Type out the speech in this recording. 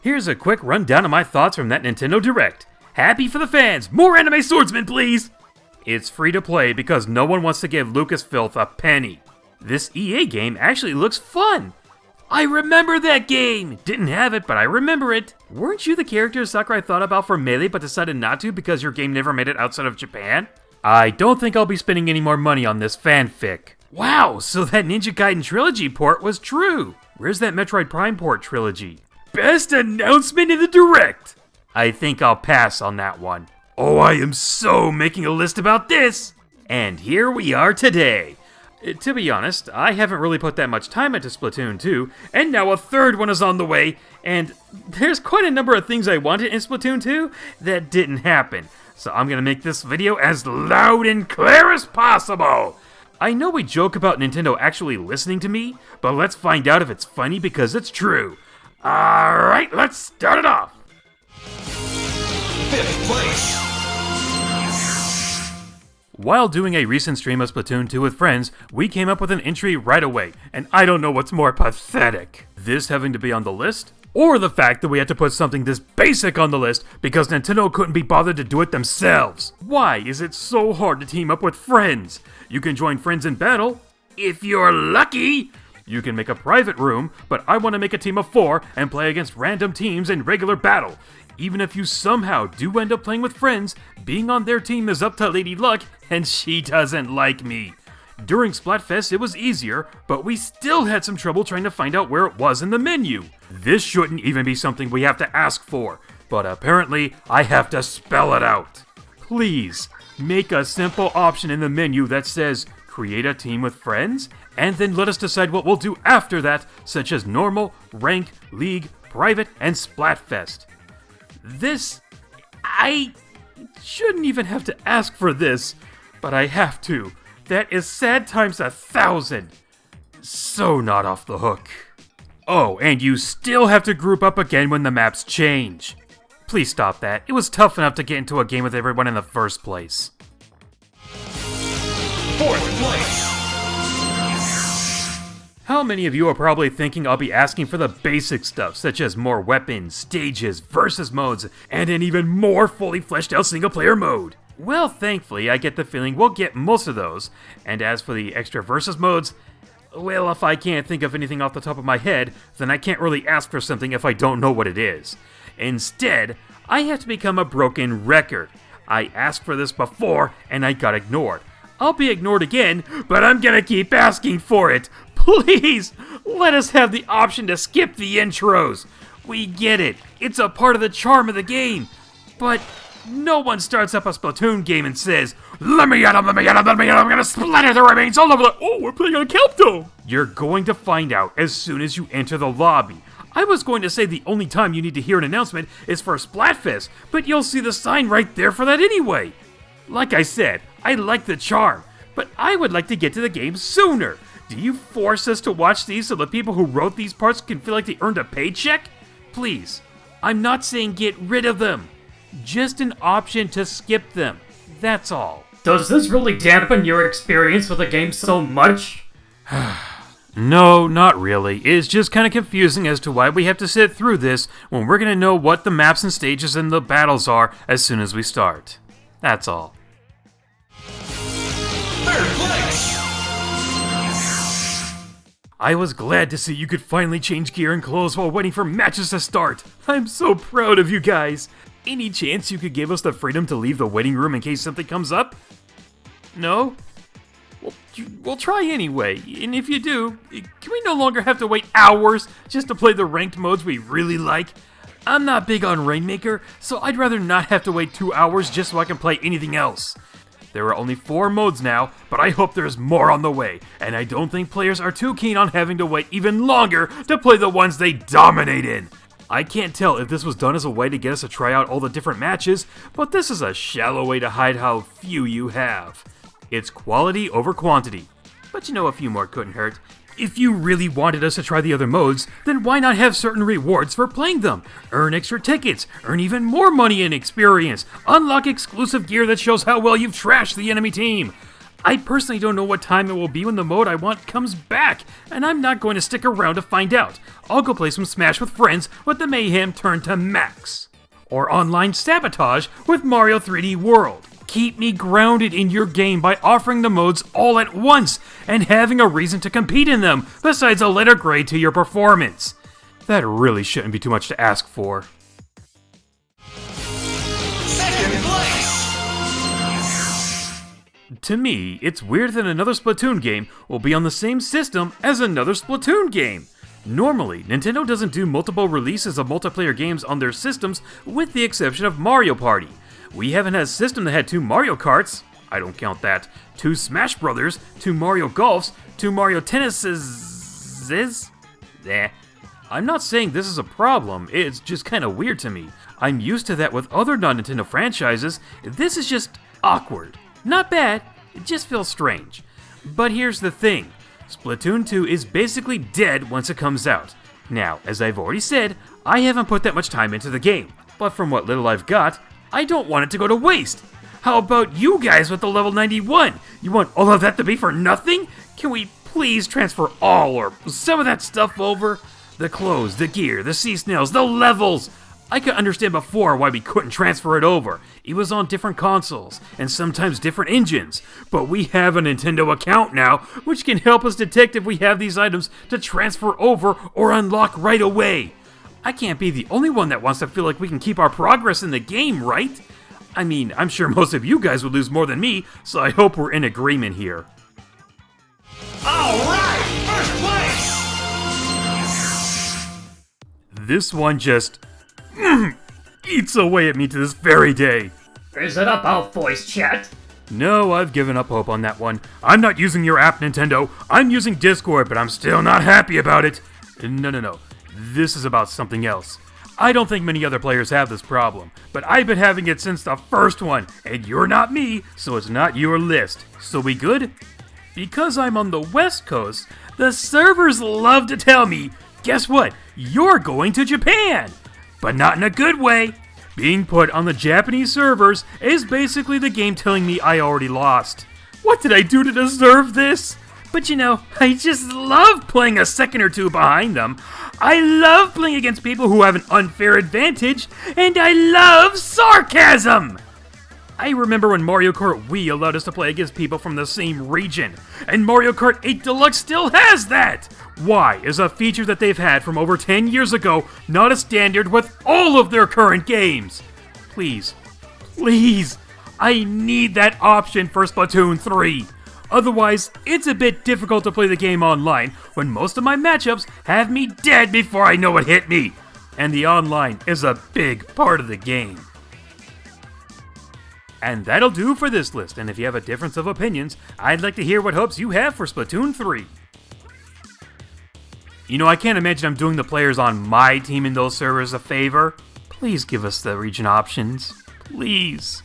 Here's a quick rundown of my thoughts from that Nintendo Direct. Happy for the fans! More anime swordsmen, please! It's free to play because no one wants to give Lucasfilm a penny. This EA game actually looks fun! I remember that game! Didn't have it, but I remember it. Weren't you the character Sakurai thought about for Melee but decided not to because your game never made it outside of Japan? I don't think I'll be spending any more money on this fanfic. Wow, so that Ninja Gaiden Trilogy port was true! Where's that Metroid Prime port trilogy? Best announcement in the Direct! I think I'll pass on that one. Oh, I am so making a list about this! And here we are today. To be honest, I haven't really put that much time into Splatoon 2, and now a third one is on the way, and there's quite a number of things I wanted in Splatoon 2 that didn't happen. So I'm gonna make this video as loud and clear as possible! I know we joke about Nintendo actually listening to me, but let's find out if it's funny because it's true. Alright, let's start it off! 5th place! While doing a recent stream of Splatoon 2 with friends, we came up with an entry right away, and I don't know what's more pathetic. This having to be on the list, or the fact that we had to put something this basic on the list because Nintendo couldn't be bothered to do it themselves. Why is it so hard to team up with friends? You can join friends in battle, if you're lucky! You can make a private room, but I want to make a team of 4 and play against random teams in regular battle. Even if you somehow do end up playing with friends, being on their team is up to Lady Luck, and she doesn't like me. During Splatfest it was easier, but we still had some trouble trying to find out where it was in the menu. This shouldn't even be something we have to ask for, but apparently I have to spell it out. Please, make a simple option in the menu that says, create a team with friends, and then let us decide what we'll do after that, such as normal, rank, league, private, and Splatfest. I shouldn't even have to ask for this, but I have to. That is sad times 1,000. So not off the hook. Oh, and you still have to group up again when the maps change. Please stop that. It was tough enough to get into a game with everyone in the first place. 4th place! How many of you are probably thinking I'll be asking for the basic stuff, such as more weapons, stages, versus modes, and an even more fully fleshed out single player mode? Well, thankfully, I get the feeling we'll get most of those, and as for the extra versus modes, well, if I can't think of anything off the top of my head, then I can't really ask for something if I don't know what it is. Instead, I have to become a broken record. I asked for this before, and I got ignored. I'll be ignored again, but I'm gonna keep asking for it. Please, let us have the option to skip the intros. We get it. It's a part of the charm of the game. But no one starts up a Splatoon game and says, let me at him, let me at him, let me at him, I'm gonna splatter the remains all over the... Oh, we're playing on Kelpto! You're going to find out as soon as you enter the lobby. I was going to say the only time you need to hear an announcement is for Splatfest, but you'll see the sign right there for that anyway. Like I said, I like the charm, but I would like to get to the game sooner. Do you force us to watch these so the people who wrote these parts can feel like they earned a paycheck? Please, I'm not saying get rid of them. Just an option to skip them. That's all. Does this really dampen your experience with the game so much? No, not really. It's just kind of confusing as to why we have to sit through this when we're going to know what the maps and stages and the battles are as soon as we start. That's all. 3rd place! I was glad to see you could finally change gear and clothes while waiting for matches to start. I'm so proud of you guys. Any chance you could give us the freedom to leave the waiting room in case something comes up? No? Well, we'll try anyway, and if you do, can we no longer have to wait hours just to play the ranked modes we really like? I'm not big on Rainmaker, so I'd rather not have to wait 2 hours just so I can play anything else. There are only 4 modes now, but I hope there's more on the way, and I don't think players are too keen on having to wait even longer to play the ones they dominate in. I can't tell if this was done as a way to get us to try out all the different matches, but this is a shallow way to hide how few you have. It's quality over quantity, but you know a few more couldn't hurt. If you really wanted us to try the other modes, then why not have certain rewards for playing them? Earn extra tickets, earn even more money and experience, unlock exclusive gear that shows how well you've trashed the enemy team. I personally don't know what time it will be when the mode I want comes back, and I'm not going to stick around to find out. I'll go play some Smash with friends with the mayhem turned to max. Or online sabotage with Mario 3D World. Keep me grounded in your game by offering the modes all at once and having a reason to compete in them, besides a letter grade to your performance. That really shouldn't be too much to ask for. Second place. To me, it's weird that another Splatoon game will be on the same system as another Splatoon game. Normally, Nintendo doesn't do multiple releases of multiplayer games on their systems with the exception of Mario Party. We haven't had a system that had 2 Mario Karts, I don't count that, 2 Smash Brothers, 2 Mario Golfs, 2 Mario Tennises. I'm not saying this is a problem, it's just kinda weird to me. I'm used to that with other non-Nintendo franchises, this is just awkward. Not bad, it just feels strange. But here's the thing, Splatoon 2 is basically dead once it comes out. Now, as I've already said, I haven't put that much time into the game, but from what little I've got, I don't want it to go to waste. How about you guys with the level 91? You want all of that to be for nothing? Can we please transfer all or some of that stuff over? The clothes, the gear, the sea snails, the levels! I could understand before why we couldn't transfer it over. It was on different consoles, and sometimes different engines. But we have a Nintendo account now, which can help us detect if we have these items to transfer over or unlock right away. I can't be the only one that wants to feel like we can keep our progress in the game, right? I mean, I'm sure most of you guys would lose more than me, so I hope we're in agreement here. Alright, first place. This one just eats away at me to this very day. Is it about voice chat? No, I've given up hope on that one. I'm not using your app, Nintendo. I'm using Discord, but I'm still not happy about it. No. This is about something else. I don't think many other players have this problem, but I've been having it since the first one, and you're not me, so it's not your list. So we good? Because I'm on the West Coast, the servers love to tell me, guess what? You're going to Japan! But not in a good way. Being put on the Japanese servers is basically the game telling me I already lost. What did I do to deserve this? But you know, I just love playing a second or two behind them. I love playing against people who have an unfair advantage, and I love sarcasm! I remember when Mario Kart Wii allowed us to play against people from the same region, and Mario Kart 8 Deluxe still has that! Why is a feature that they've had from over 10 years ago not a standard with all of their current games? Please, I need that option for Splatoon 3. Otherwise, it's a bit difficult to play the game online when most of my matchups have me dead before I know it hit me. And the online is a big part of the game. And that'll do for this list, and if you have a difference of opinions, I'd like to hear what hopes you have for Splatoon 3. You know, I can't imagine I'm doing the players on my team in those servers a favor. Please give us the region options. Please.